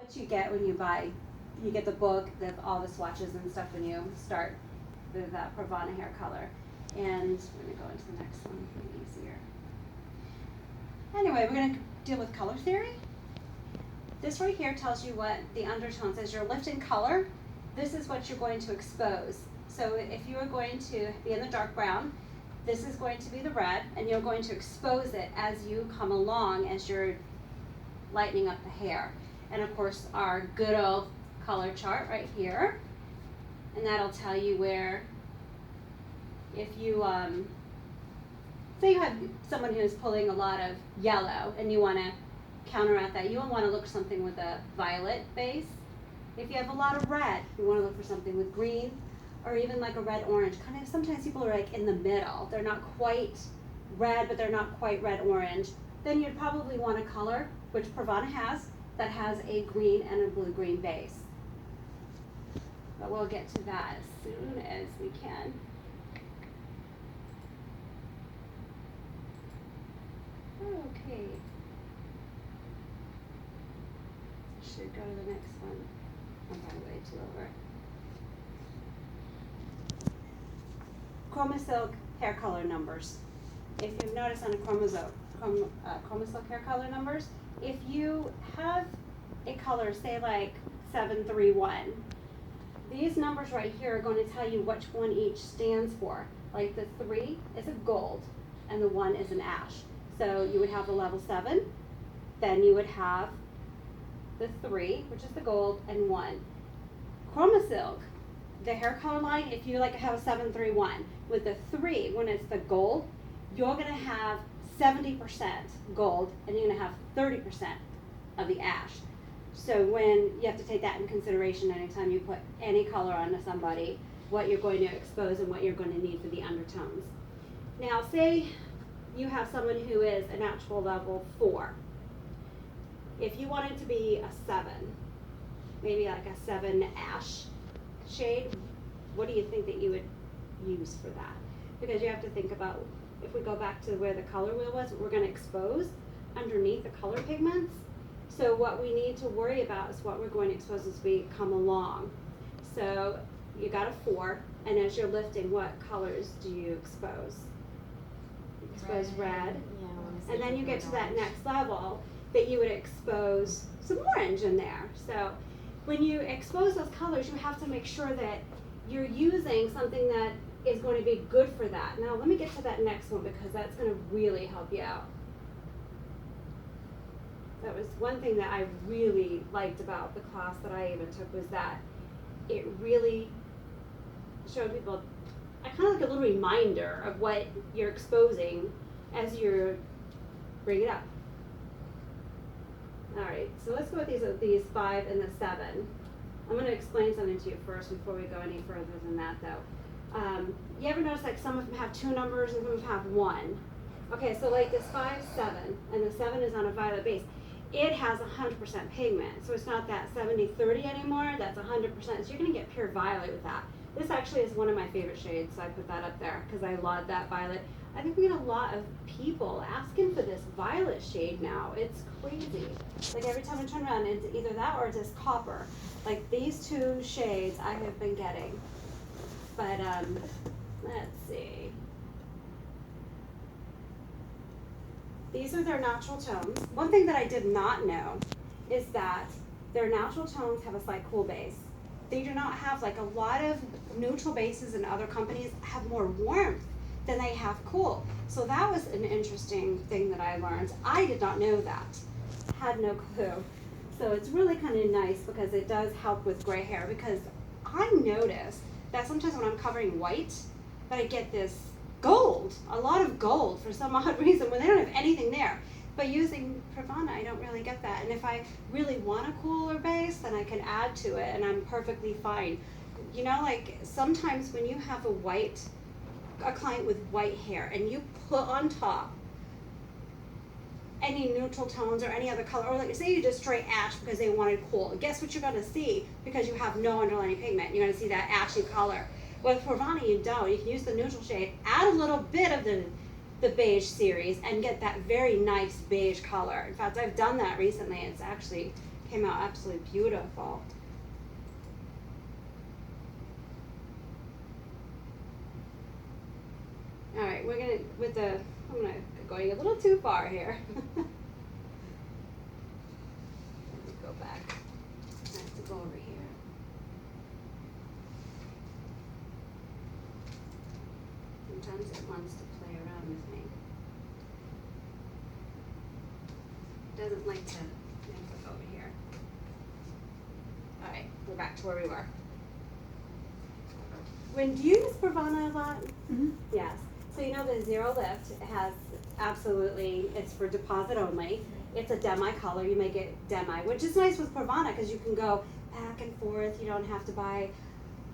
What you get when you get the book with all the swatches and stuff when you start with Pravana hair color. And we're going to go into the next one, pretty easier. Anyway, we're going to deal with color theory. This right here tells you what the undertones, as you're lifting color, this is what you're going to expose. So if you are going to be in the dark brown, this is going to be the red, and you're going to expose it as you come along, as you're lightening up the hair. And of course, our good old color chart right here, and that'll tell you where, if you, say you have someone who's pulling a lot of yellow and you want to counteract that, you will want to look for something with a violet base. If you have a lot of red, you want to look for something with green, or even like a red-orange. Kind of, sometimes people are like in the middle. They're not quite red, but they're not quite red-orange. Then you'd probably want a color, which Pravana has, that has a green and a blue-green base. But we'll get to that as soon as we can. Okay. Should go to the next one. I'm probably way too over. Chroma Silk hair color numbers. If you've noticed on a Chroma Silk hair color numbers, if you have a color, say like 731, these numbers right here are going to tell you which one each stands for. Like the 3 is a gold and the 1 is an ash. So you would have the level 7, then you would have the 3, which is the gold, and 1. Chroma Silk, the hair color line, if you like have a 731, with the 3, when it's the gold, you're going to have 70% gold and you're going to have 30% of the ash. So when you have to take that in consideration anytime you put any color onto somebody, what you're going to expose and what you're going to need for the undertones. Now say you have someone who is a natural level 4. If you want it to be a 7, maybe like a 7 ash shade, what do you think that you would use for that? Because you have to think about, if we go back to where the color wheel was, we're going to expose underneath the color pigments. So what we need to worry about is what we're going to expose as we come along. So you got a 4, and as you're lifting, what colors do you expose? You expose red. Yeah, and then you get to that next level that you would expose some orange in there. So when you expose those colors, you have to make sure that you're using something that is going to be good for that. Now let me get to that next one because that's going to really help you out. That was one thing that I really liked about the class that I even took, was that it really showed people kind of like a little reminder of what you're exposing as you bring it up. All right, so let's go with these 5 and the 7. I'm going to explain something to you first before we go any further than that, though. You ever notice like some of them have 2 numbers and some of them have 1? Okay, so like this 5, 7, and the 7 is on a violet base. It has 100% pigment, so it's not that 70-30 anymore. That's 100%. So you're going to get pure violet with that. This actually is one of my favorite shades, so I put that up there because I love that violet. I think we get a lot of people asking for this violet shade now. It's crazy. Like every time I turn around, it's either that or it's this copper. Like these 2 shades I have been getting. But let's see. These are their natural tones. One thing that I did not know is that their natural tones have a slight cool base. They do not have, like, a lot of neutral bases in other companies have more warmth than they have cool. So that was an interesting thing that I learned. I did not know that. Had no clue. So it's really kind of nice because it does help with gray hair, because I noticed that sometimes when I'm covering white, that I get this gold, a lot of gold for some odd reason when they don't have anything there. But using Pravana, I don't really get that. And if I really want a cooler base, then I can add to it and I'm perfectly fine. You know, like sometimes when you have a client with white hair and you put on top any neutral tones or any other color, or like say you just straight ash because they wanted cool, guess what you're going to see? Because you have no underlying pigment, you're going to see that ashy color. With Pravana, you don't. You can use the neutral shade, add a little bit of the beige series, and get that very nice beige color. In fact, I've done that recently. It's actually Came out absolutely beautiful. All right, we're gonna, I'm going a little too far here. Let me go back. I have to go over here. Sometimes it wants to play around with me. It doesn't like to look over here. All right, we're back to where we were. Do you use Pravana a lot? Mm-hmm. Yes. So you know the zero lift has absolutely, it's for deposit only. It's a demi color, you make it demi, which is nice with Pravana because you can go back and forth. You don't have to buy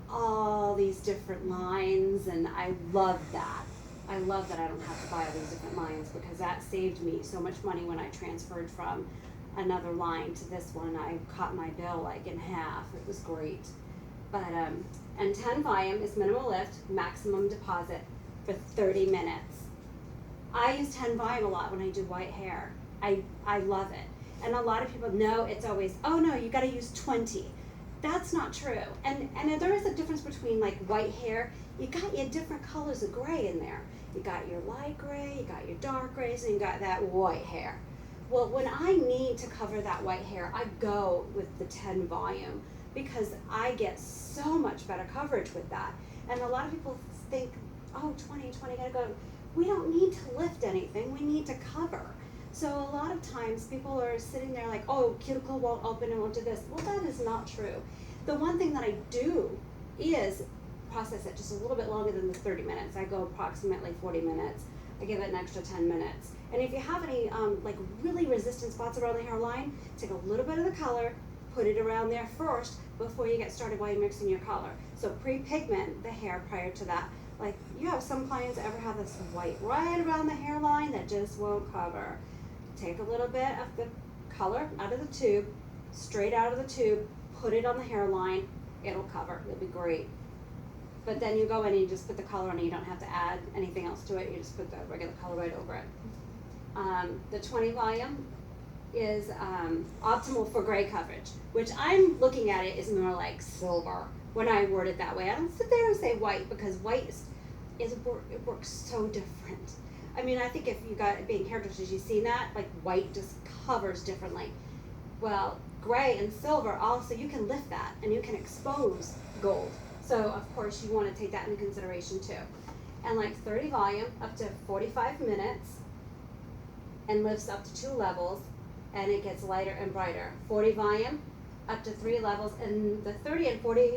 all these different lines, and I love that. I love that I don't have to buy all these different lines because that saved me so much money when I transferred from another line to this one. I cut my bill like in half. It was great. But and 10 volume is minimal lift, maximum deposit for 30 minutes. I use 10 volume a lot when I do white hair. I love it. And a lot of people know it's always, oh no, you gotta use 20. That's not true. And there is a difference between like white hair. You got your different colors of gray in there. You got your light gray, you got your dark grays, and you got that white hair. Well, when I need to cover that white hair, I go with the 10 volume because I get so much better coverage with that. And a lot of people think, oh, 20, gotta go. We don't need to lift anything, we need to cover. So a lot of times people are sitting there like, oh, cuticle won't open and won't do this. Well, that is not true. The one thing that I do is process it just a little bit longer than the 30 minutes. I go approximately 40 minutes. I give it an extra 10 minutes. And if you have any like really resistant spots around the hairline, take a little bit of the color, put it around there first before you get started while you're mixing your color. So pre-pigment the hair prior to that. Like you have some clients that ever have this white right around the hairline that just won't cover. Take a little bit of the color out of the tube, straight out of the tube, put it on the hairline, it'll cover, it'll be great. But then you go in and you just put the color on and you don't have to add anything else to it, you just put the regular color right over it. The 20 volume is optimal for gray coverage, which I'm looking at it is more like silver when I word it that way. I don't sit there and say white because white it works so different. I mean, I think if you got being hairdressers, you've seen that, like white just covers differently. Well, gray and silver also, you can lift that and you can expose gold. So of course you want to take that into consideration too. And like 30 volume up to 45 minutes and lifts up to 2 levels and it gets lighter and brighter. 40 volume up to 3 levels, and the 30 and 40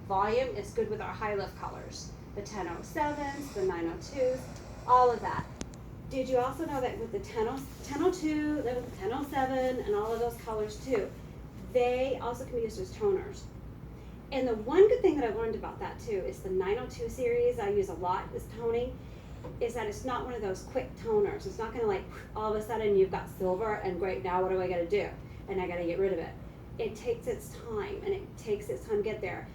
volume is good with our high lift colors. The 1007s, the 902s, all of that. Did you also know that with the 1002, the 1007, and all of those colors too, they also can be used as toners. And the one good thing that I learned about that too is the 902 series I use a lot as toning, is that it's not one of those quick toners. It's not gonna like all of a sudden you've got silver and great, now what do I gotta do? And I gotta get rid of it. It takes its time and it takes its time to get there.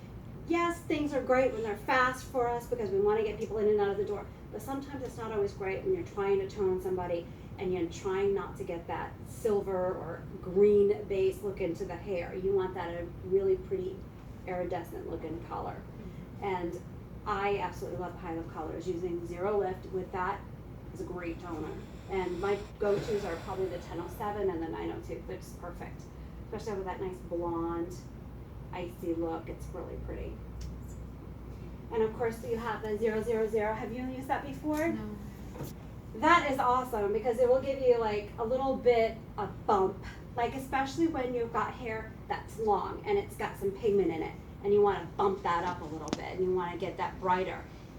Yes, things are great when they're fast for us because we want to get people in and out of the door, but sometimes it's not always great when you're trying to tone somebody and you're trying not to get that silver or green base look into the hair. You want that a really pretty iridescent looking color. And I absolutely love high lift colors. Using zero lift with that is a great toner. And my go-tos are probably the 1007 and the 902. It's perfect, especially with that nice blonde, icy look. It's really pretty. And of course you have the 000. Have you used that before? No. That is awesome because it will give you like a little bit of bump, like especially when you've got hair that's long and it's got some pigment in it and you want to bump that up a little bit and you want to get that brighter.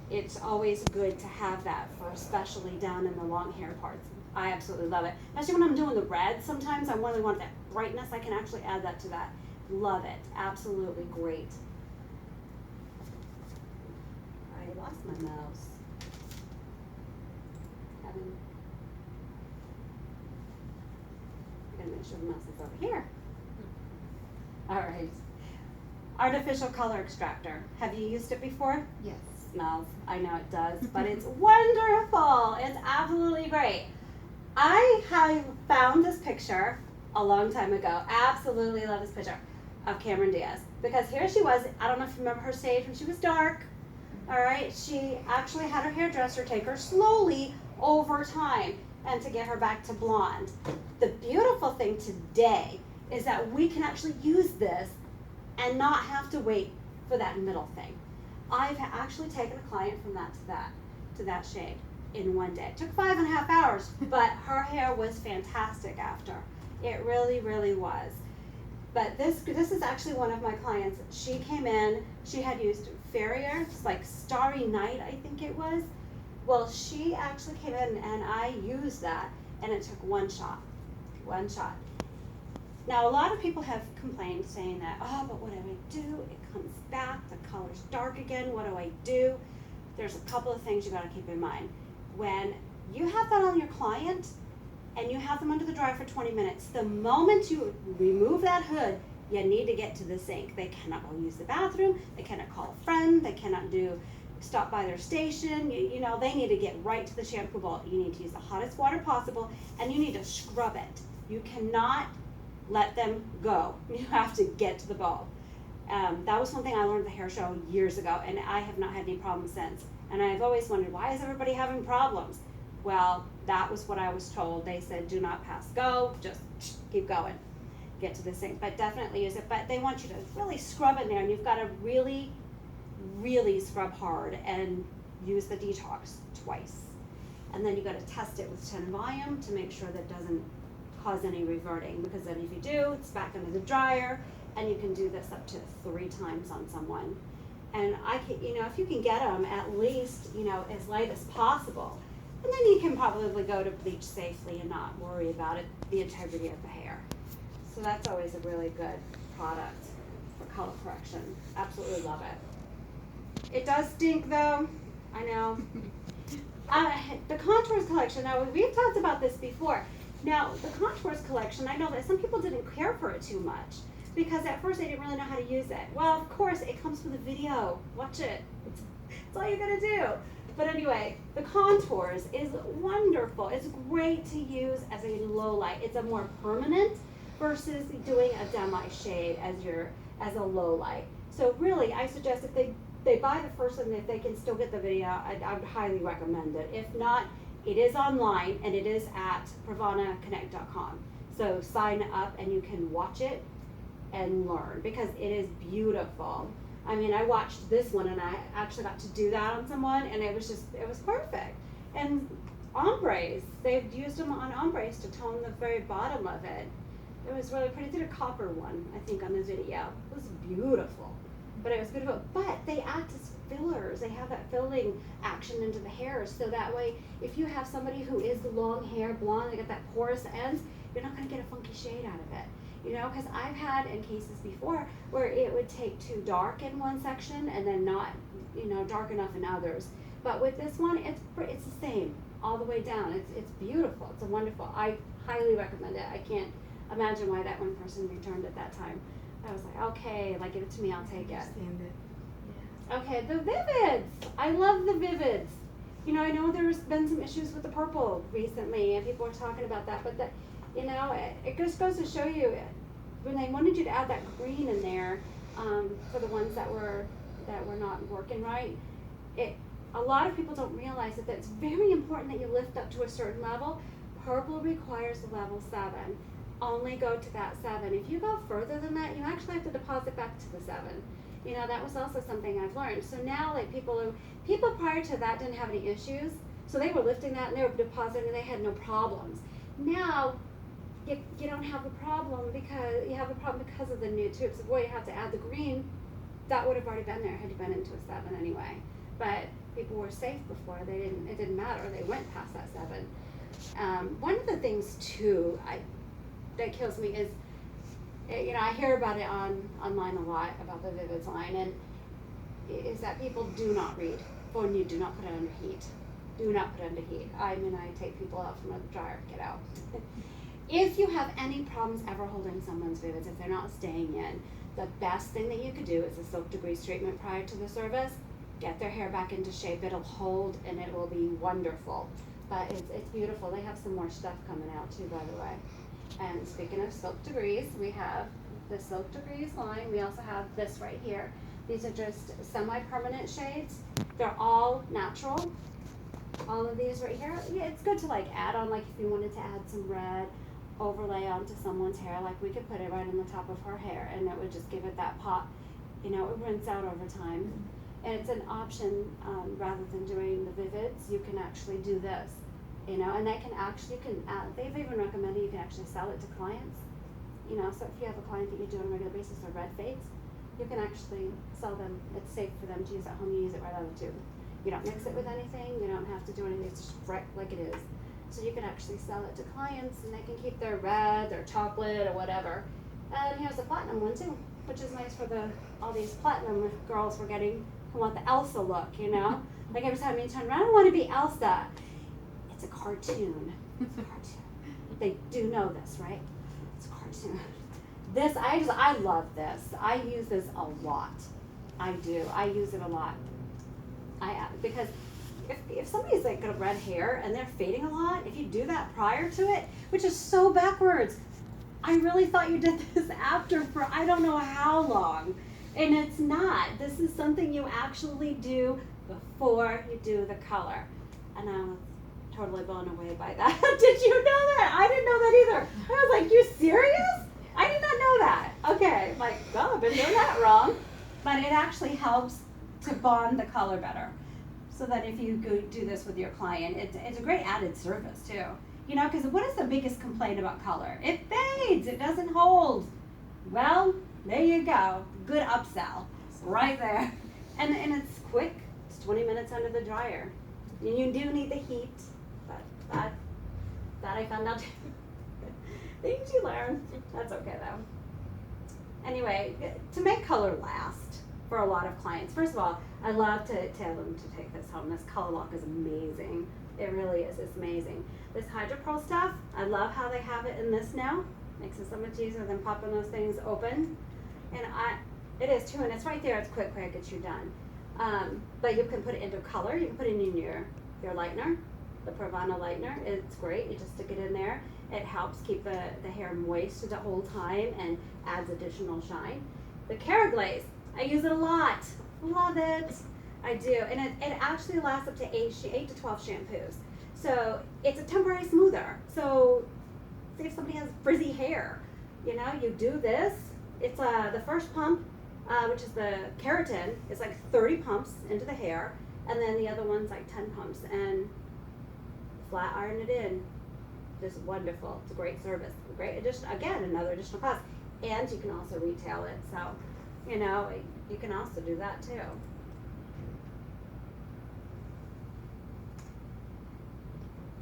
It's always good to have that for especially down in the long hair parts. I absolutely love it. Especially when I'm doing the red, sometimes I really want that brightness. I can actually add that to that. Love it. Absolutely great. I lost my mouse. I gotta make sure the mouse is over here. All right. Artificial color extractor. Have you used it before? Yes. Smells. I know it does, but it's wonderful. It's absolutely great. I have found this picture a long time ago. Absolutely love this picture of Cameron Diaz. Because here she was, I don't know if you remember her stage when she was dark. All right, she actually had her hairdresser take her slowly over time and to get her back to blonde. The beautiful thing today is that we can actually use this and not have to wait for that middle thing. I've actually taken a client from that to that shade in one day. It took 5.5 hours, but her hair was fantastic after. It really, really was. But this is actually one of my clients. She came in, she had used Farrier, like Starry Night, I think it was. Well, she actually came in and I used that, and it took one shot. Now, a lot of people have complained saying that, oh, but what do I do? It comes back, the color's dark again, what do I do? There's a couple of things you gotta keep in mind. When you have that on your client and you have them under the dryer for 20 minutes, the moment you remove that hood, you need to get to the sink. They cannot go use the bathroom, they cannot call a friend, they cannot stop by their station, you know, they need to get right to the shampoo bowl. You need to use the hottest water possible, and you need to scrub it. You cannot let them go. You have to get to the bowl. That was one thing I learned at the hair show years ago, and I have not had any problems since. And I've always wondered, why is everybody having problems? Well, that was what I was told. They said, do not pass go, just keep going, get to the sink. But definitely use it. But they want you to really scrub in there, and you've got to really, really scrub hard and use the detox twice. And then you got to test it with 10 volume to make sure that doesn't cause any reverting, because then if you do, it's back under the dryer, and you can do this up to 3 times on someone. And I can, you know, if you can get them at least, you know, as light as possible, and then you can probably go to bleach safely and not worry about it, the integrity of the hair. So that's always a really good product for color correction. Absolutely love it. It does stink though, I know. The Contours collection, now we've talked about this before. Now, the Contours collection, I know that some people didn't care for it too much because at first they didn't really know how to use it. Well, of course, it comes with a video. Watch it. It's all you gotta do. But anyway, the Contours is wonderful. It's great to use as a low light. It's a more permanent versus doing a demi shade as a low light. So really, I suggest if they buy the first one, if they can still get the video, I would highly recommend it. If not, it is online and it is at pravanaconnect.com. So sign up and you can watch it and learn because it is beautiful. I mean, I watched this one and I actually got to do that on someone and it was perfect. And ombres, they've used them on ombres to tone the very bottom of it. It was really pretty. I did a copper one, I think, on the video. It was beautiful. But it was beautiful. But they act as fillers. They have that filling action into the hair. So that way, if you have somebody who is long hair, blonde, they got that porous ends, you're not going to get a funky shade out of it. You know, because I've had in cases before where it would take too dark in one section and then not, you know, dark enough in others. But with this one, it's the same all the way down. It's beautiful. It's a wonderful. I highly recommend it. I can't imagine why that one person returned at that time. I was like, okay, like, give it to me, I'll take it. Yeah. Okay, the Vivids. I love the Vivids. You know, I know there's been some issues with the purple recently, and people are talking about that, but you know, it just goes to show you, when they wanted you to add that green in there, for the ones that were not working right, a lot of people don't realize that it's very important that you lift up to a certain level. Purple requires a level 7. Only go to that 7. If you go further than that, you actually have to deposit back to the 7. You know, that was also something I've learned. So now, like, people prior to that didn't have any issues, so they were lifting that and they were depositing and they had no problems. Now, you don't have a problem because you have a problem because of the new tubes. So, boy, you have to add the green. That would have already been there had you been into a 7 anyway. But people were safe before. It didn't matter. They went past that 7. One of the things too, that kills me is, you know, I hear about it online a lot about the Vivids line, and is that people do not read, or you do not put it under heat. Do not put it under heat. I mean, I take people out from the dryer, get out. If you have any problems ever holding someone's Vivids, if they're not staying in, the best thing that you could do is a silk degrease treatment prior to the service. Get their hair back into shape. It'll hold and it will be wonderful. But it's beautiful. They have some more stuff coming out too, by the way. And speaking of silk degrees, we have the silk degrees line. We also have this right here. These are just semi-permanent shades. They're all natural. All of these right here. Yeah, it's good to like add on, like if you wanted to add some red overlay onto someone's hair, like we could put it right on the top of her hair and it would just give it that pop. You know, it rinse out over time. And it's an option, rather than doing the vivids, you can actually do this. You know, and they can actually, you can add, they've even recommended you can actually sell it to clients. You know, so if you have a client that you do on a regular basis or red fades, you can actually sell them. It's safe for them to use at home. You use it right out of the tube. You don't mix it with anything. You don't have to do anything. It's just right like it is. So you can actually sell it to clients and they can keep their red, their chocolate, or whatever. And here's a platinum one too, which is nice for all these platinum girls we're getting who want the Elsa look, you know? Like every time you turn around, I want to be Elsa. It's a cartoon. It's a cartoon. They do know this, right? It's a cartoon. This, I love this. I use this a lot. I do. I use it a lot. Because if somebody's like got red hair and they're fading a lot, if you do that prior to it, which is so backwards, I really thought you did this after for I don't know how long. And it's not. This is something you actually do before you do the color. And I was totally blown away by that. Did you know that? I didn't know that either. I was like, you serious? I did not know that. Okay, like, well, I've been doing that wrong. But it actually helps to bond the color better. So that if you go do this with your client, it's a great added service too. You know, because what is the biggest complaint about color? It fades, it doesn't hold. Well, there you go. Good upsell right there. And it's quick. It's 20 minutes under the dryer. And you do need the heat, but that I found out too. Things you learn. That's okay though. Anyway, to make color last for a lot of clients, first of all, I love to tell them to take this home. This color lock is amazing. It really is. It's amazing. This Hydro Pearl stuff, I love how they have it in this now. Makes it so much easier than popping those things open. And it is too, and it's right there. It's quick, gets you done. But you can put it into color. You can put it in your lightener, the Pravana lightener. It's great. You just stick it in there. It helps keep the hair moist the whole time and adds additional shine. The Cara Glaze, I use it a lot. Love it. I do. And it actually lasts up to 8 to 12 shampoos. So it's a temporary smoother. So say if somebody has frizzy hair, you know, you do this. It's the first pump, which is the keratin, is like 30 pumps into the hair. And then the other one's like 10 pumps. And flat iron it in. Just wonderful. It's a great service. A great addition. Again, another additional cost. And you can also retail it. So, you know, you can also do that too.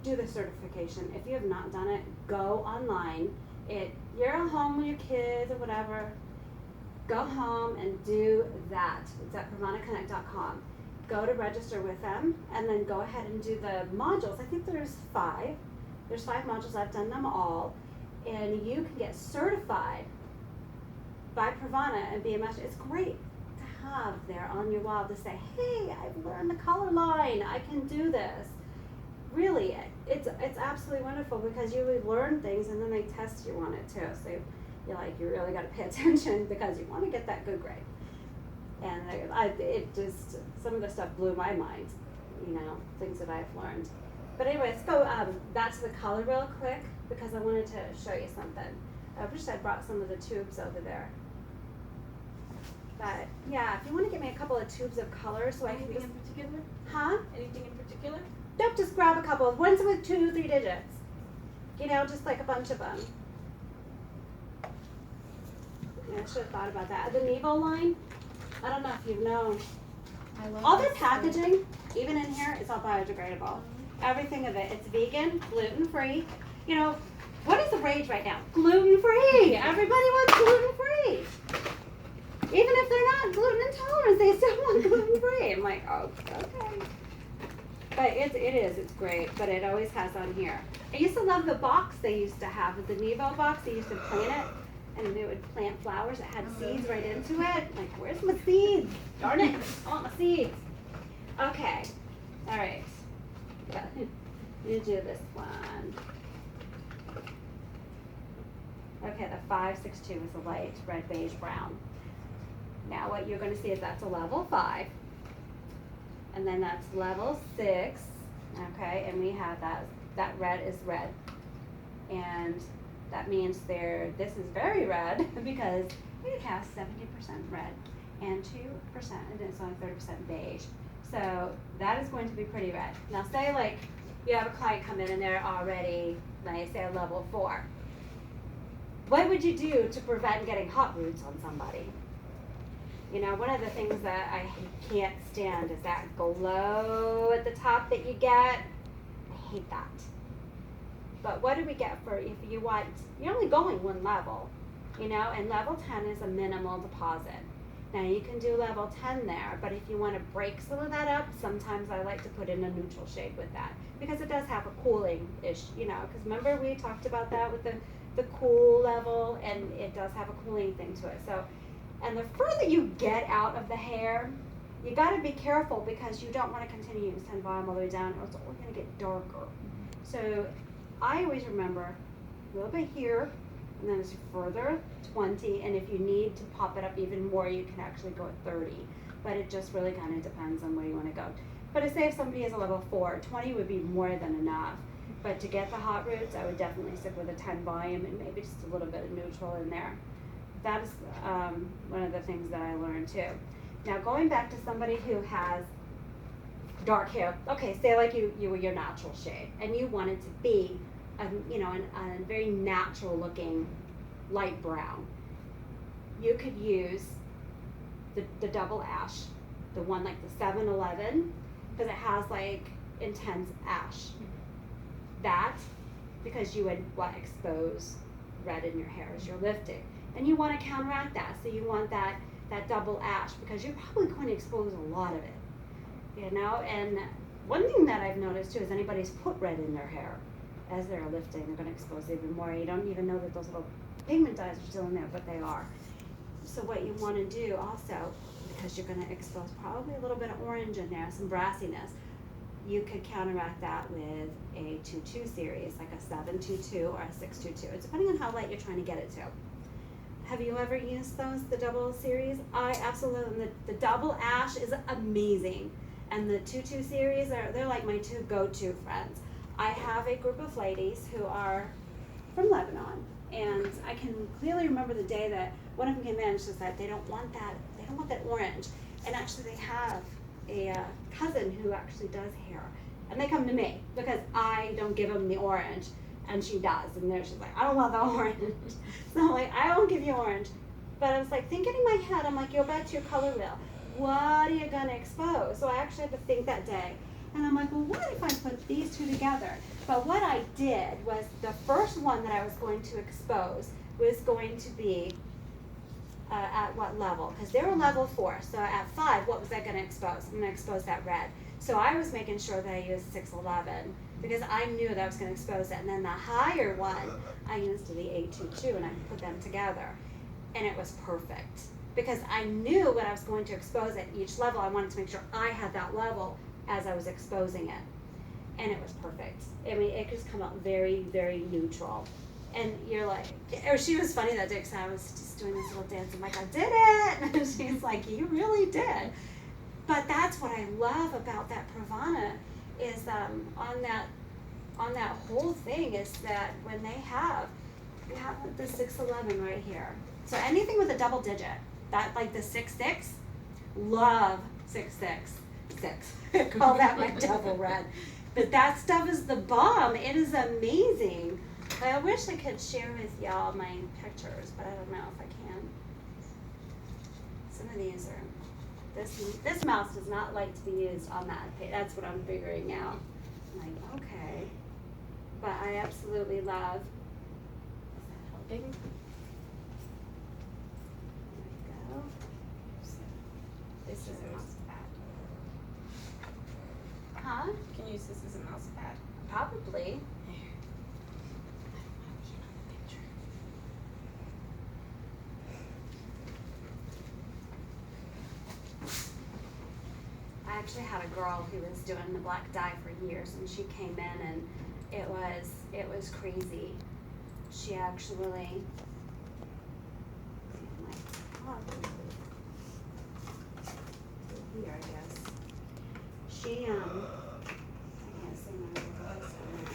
Do the certification. If you have not done it, go online. You're at home with your kids or whatever. Go home and do that. It's at pravanaconnect.com. Go to register with them and then go ahead and do the modules. I think there's 5. There's 5 modules. I've done them all. And you can get certified by Pravana and be a master. It's great to have there on your wall to say, hey, I've learned the color line. I can do this. Really, it's absolutely wonderful because you learn things and then they test you on it too. So you really got to pay attention because you want to get that good grade. And some of the stuff blew my mind, you know, things that I've learned. But anyway, let's go back to the color real quick because I wanted to show you something. I wish I brought some of the tubes over there. But yeah, if you want to give me a couple of tubes of color so I can Anything in particular? Huh? Anything in particular? Nope, just grab a couple. Ones with 2, 3 digits. You know, just like a bunch of them. Yeah, I should have thought about that. The Nevo line, I don't know if you've known. I love All their this packaging, even in here, is all biodegradable. Everything of it. It's vegan, gluten-free. You know, what is the rage right now? Gluten-free. Everybody wants gluten-free. Even if they're not gluten intolerant, they still want gluten-free. I'm like, oh, okay. But it's great, but it always has on here. I used to love the box they used to have, the Nevo box. They used to plant it, and they would plant flowers that had seeds right into it. Like, where's my seeds? Darn it, I want my seeds. Okay, all right. Let me do this one. Okay, the 562 is a light red, beige, brown. Now what you're going to see is that's a level 5. And then that's level 6. Okay, and we have that red is red. And that means this is very red because it has 70% red and 2%, and it's only 30% beige. So that is going to be pretty red. Now say like you have a client come in and they're already, like say a level 4. What would you do to prevent getting hot roots on somebody? You know, one of the things that I can't stand is that glow at the top that you get. I hate that. But what do we get for if you want, you're only going one level, you know, and level 10 is a minimal deposit. Now you can do level 10 there, but if you want to break some of that up, sometimes I like to put in a neutral shade with that because it does have a cooling-ish, you know, because remember we talked about that with the cool level, and it does have a cooling thing to it. So, and the further you get out of the hair, you got to be careful because you don't want to continue to send volume all the way down or it's only going to get darker. So I always remember a little bit here, and then it's further 20, and if you need to pop it up even more, you can actually go at 30. But it just really kind of depends on where you want to go. But to say if somebody is a level 4, 20 would be more than enough. But to get the hot roots, I would definitely stick with a 10 volume and maybe just a little bit of neutral in there. That is one of the things that I learned too. Now going back to somebody who has dark hair, okay, say like you were your natural shade, and you wanted to be a very natural looking light brown. You could use the double ash, the one like the 7-Eleven, because it has like intense ash. That, because you would expose red in your hair as you're lifting. And you want to counteract that, so you want that double ash because you're probably going to expose a lot of it. You know, and one thing that I've noticed too is anybody's put red in their hair as they're lifting, they're going to expose even more. You don't even know that those little pigment dyes are still in there, but they are. So what you want to do also, because you're going to expose probably a little bit of orange in there, some brassiness, you could counteract that with a 2-2 series, like a 7-2-2 or a 6-2-2. It's depending on how light you're trying to get it to. Have you ever used those, the double series? I absolutely, the double ash is amazing. And the 2-2 series, they're like my 2 go-to friends. I have a group of ladies who are from Lebanon, and I can clearly remember the day that one of them came in and she said they don't want that orange. And actually they have a cousin who actually does hair, and they come to me because I don't give them the orange, and she does, and she's like, I don't want the orange. So I'm like, I won't give you orange. But I was like thinking in my head, I'm like, go back to your color wheel. What are you gonna expose? So I actually had to think that day. And I'm like, well, what if I put these 2 together? But what I did was the first one that I was going to expose was going to be at what level? Because they were level 4. So at 5, what was I going to expose? I'm going to expose that red. So I was making sure that I used 611 because I knew that I was going to expose it. And then the higher one, I used the 822, and I put them together. And it was perfect because I knew what I was going to expose at each level. I wanted to make sure I had that level as I was exposing it. And it was perfect. I mean, it just come out very, very neutral. And you're like, or she was funny that day because I was just doing this little dance. I'm like, I did it. And she's like, you really did. But that's what I love about that Pravana is on that whole thing is that when they have the 611 right here. So anything with a double digit, that like the 6-6, love 6-6. Call that my double red. But that stuff is the bomb. It is amazing. I wish I could share with y'all my pictures, but I don't know if I can. Some of these are, this mouse does not like to be used on that page. That's what I'm figuring out. I'm like, okay. But I absolutely love, is that helping? There we go. This is a mouse pad. Huh? Can you use this as a mouse pad? Probably. I actually had a girl who was doing the black dye for years, and she came in and it was crazy. She actually she, I can't see my voice on that.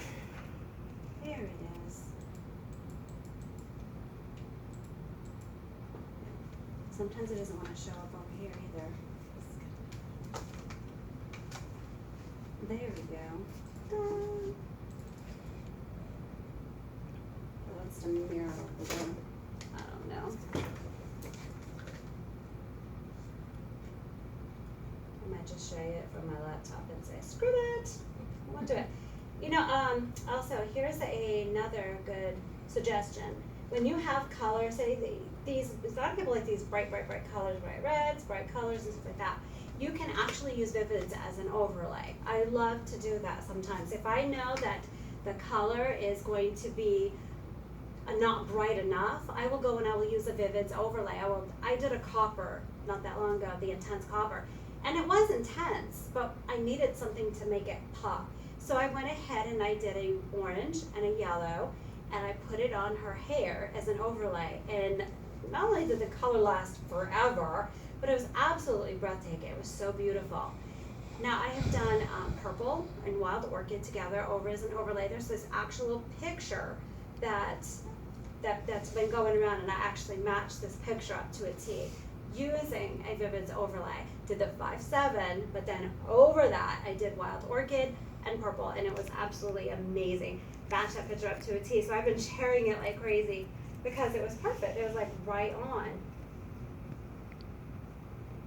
There it is. Sometimes it doesn't want to show up over here either. There we go. Dun. It wants to mirror over there. I don't know. I might just show you it from my laptop and say, screw it, I won't do it. You know, also, here's another good suggestion. When you have colors, say these, a lot of people like these bright colors, bright reds, bright colors, and stuff like that. You can actually use vivids as an overlay. I love to do that sometimes. If I know that the color is going to be not bright enough, I will go and I will use a vivids overlay. I did a copper not that long ago, the intense copper. And it was intense, but I needed something to make it pop. So I went ahead and I did an orange and a yellow, and I put it on her hair as an overlay. And not only did the color last forever, but it was absolutely breathtaking. It was so beautiful. Now I have done purple and wild orchid together over as an overlay. There's this actual picture that's been going around, and I actually matched this picture up to a T using a vivids overlay. Did the 5-7, but then over that I did wild orchid and purple, and it was absolutely amazing. Matched that picture up to a T. So I've been sharing it like crazy because it was perfect. It was like right on.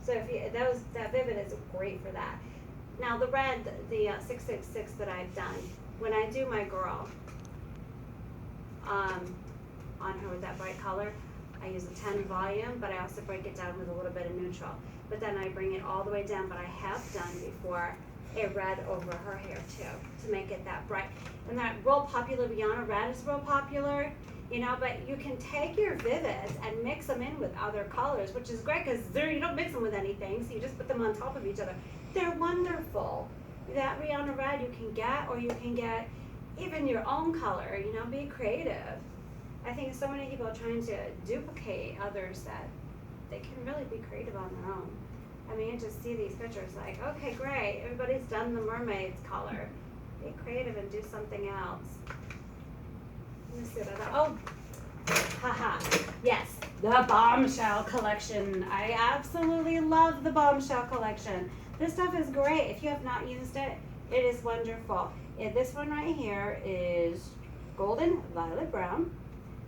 So if you, that vivid is great for that. Now the red, the 666 that I've done, when I do my girl on her with that bright color, I use a 10 volume, but I also break it down with a little bit of neutral. But then I bring it all the way down, but I have done before a red over her hair too, to make it that bright. And that real popular Rihanna red is real popular, you know, but you can take your vivids and mix them in with other colors, which is great because you don't mix them with anything, so you just put them on top of each other. They're wonderful. That Rihanna red you can get, or you can get even your own color, you know, be creative. I think so many people are trying to duplicate others that they can really be creative on their own. I mean, you just see these pictures like, okay, great, everybody's done the mermaid's color. Be creative and do something else. Let me see what I thought. Oh, haha, yes, the Bombshell collection. I absolutely love the Bombshell collection. This stuff is great. If you have not used it, it is wonderful. This one right here is golden violet brown.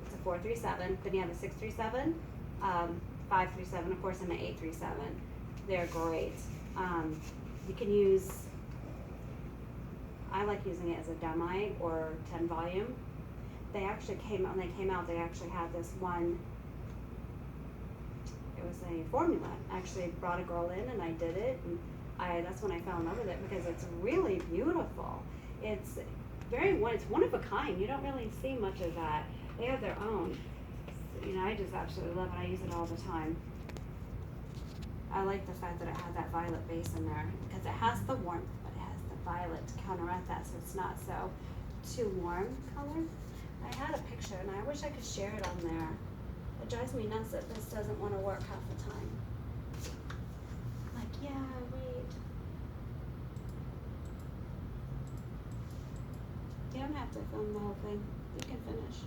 It's a 437. Then you have a 637, 537, of course, and an 837. They're great. You can use, I like using it as a demi or 10 volume. They actually came out, when they came out, they actually had this one, it was a formula. I actually brought a girl in and I did it, and that's when I fell in love with it because it's really beautiful. It's it's one of a kind. You don't really see much of that. They have their own. You know, I just absolutely love it. I use it all the time. I like the fact that it had that violet base in there because it has the warmth, but it has the violet to counteract that, so it's not so too warm color. I had a picture and I wish I could share it on there. It drives me nuts that this doesn't want to work half the time. Like, yeah, wait. You don't have to film the whole thing. You can finish.